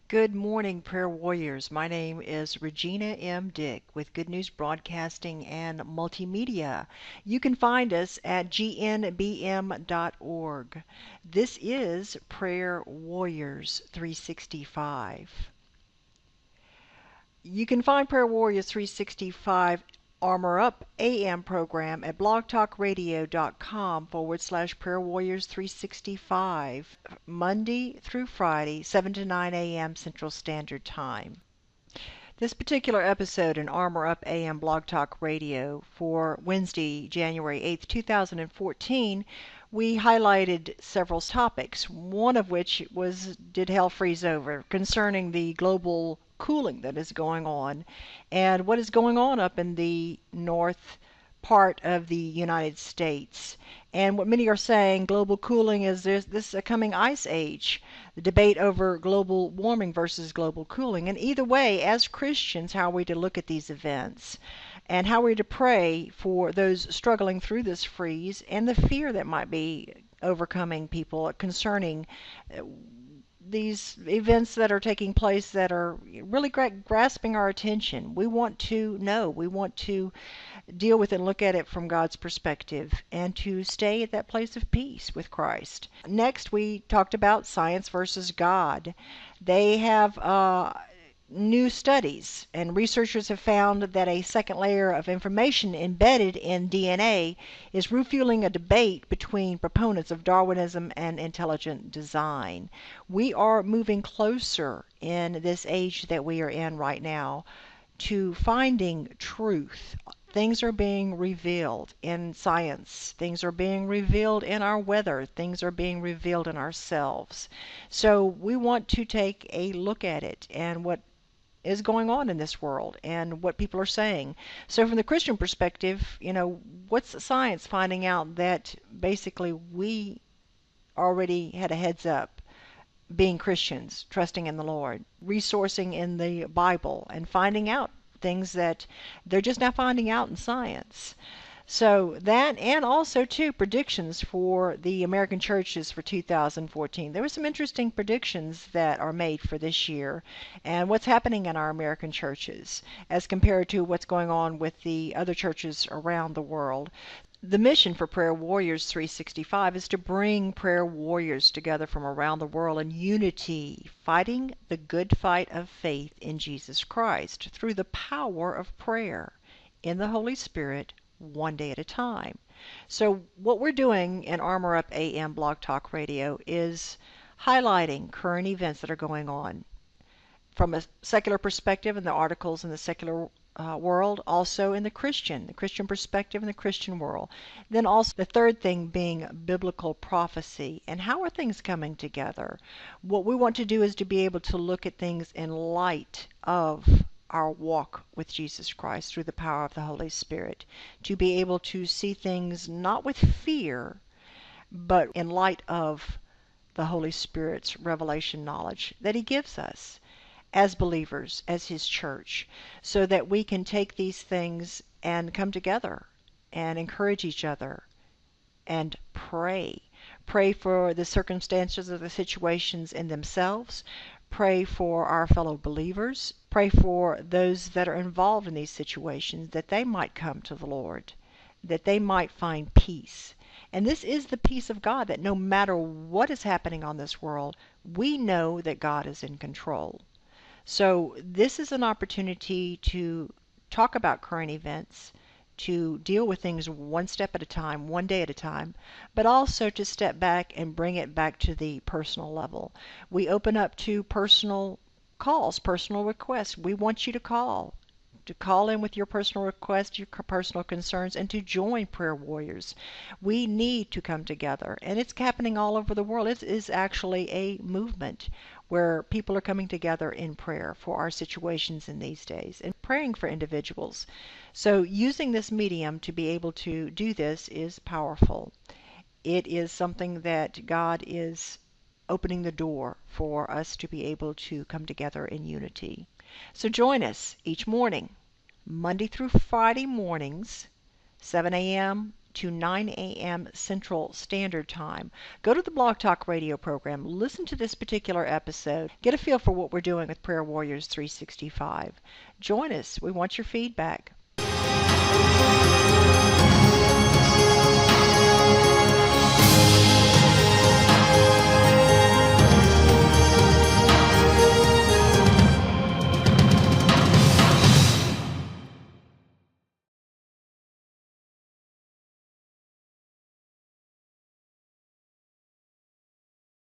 Good morning, prayer warriors. My name is Regina M. Dick with Good News Broadcasting and Multimedia. You can find us at gnbm.org. This is Prayer Warriors 365. You can find Prayer Warriors 365 Armor Up AM program at blogtalkradio.com/Prayer Warriors 365, Monday through Friday, 7 to 9 a.m. Central Standard Time. This particular episode in Armor Up AM Blog Talk Radio for Wednesday, January 8th, 2014, we highlighted several topics, one of which was Did Hell Freeze Over? Concerning the global cooling that is going on and what is going on up in the north part of the United States. And what many are saying, global cooling is this a coming ice age, the debate over global warming versus global cooling. And either way, as Christians, how are we to look at these events? And how are we to pray for those struggling through this freeze and the fear that might be overcoming people concerning these events that are taking place that are really grasping our attention. We want to know. We want to deal with it and look at it from God's perspective and to stay at that place of peace with Christ. Next, we talked about science versus God. They have new studies, and researchers have found that a second layer of information embedded in DNA is refueling a debate between proponents of Darwinism and intelligent design. We are moving closer in this age that we are in right now to finding truth. Things are being revealed in science. Things are being revealed in our weather. Things are being revealed in ourselves. So we want to take a look at it and what is going on in this world and what people are saying. So from the Christian perspective, what's science finding out that basically we already had a heads up, being Christians, trusting in the Lord, resourcing in the Bible, and finding out things that they're just now finding out in science. So that, and also too, predictions for the American churches for 2014. There were some interesting predictions that are made for this year and what's happening in our American churches as compared to what's going on with the other churches around the world. The mission for Prayer Warriors 365 is to bring prayer warriors together from around the world in unity, fighting the good fight of faith in Jesus Christ through the power of prayer in the Holy Spirit, one day at a time. So what we're doing in Armor Up AM Blog Talk Radio is highlighting current events that are going on from a secular perspective in the articles in the secular world, also in the Christian perspective in the Christian world. Then also the third thing being biblical prophecy and how are things coming together. What we want to do is to be able to look at things in light of our walk with Jesus Christ through the power of the Holy Spirit, to be able to see things not with fear, but in light of the Holy Spirit's revelation knowledge that He gives us as believers, as His church, so that we can take these things and come together and encourage each other and pray. Pray for the circumstances of the situations in themselves. Pray for our fellow believers. Pray for those that are involved in these situations, that they might come to the Lord, that they might find peace. And this is the peace of God, that no matter what is happening on this world, we know that God is in control. So this is an opportunity to talk about current events, to deal with things one step at a time, one day at a time, but also to step back and bring it back to the personal level. We open up to personal calls, personal requests. We want you to call in with your personal requests, your personal concerns, and to join prayer warriors. We need to come together, and it's happening all over the world. It is actually a movement where people are coming together in prayer for our situations in these days and praying for individuals. So using this medium to be able to do this is powerful. It is something that God is opening the door for us to be able to come together in unity. So join us each morning, Monday through Friday mornings, 7 a.m. to 9 a.m. Central Standard Time. Go to the Blog Talk Radio program, listen to this particular episode, get a feel for what we're doing with Prayer Warriors 365. Join us. We want your feedback.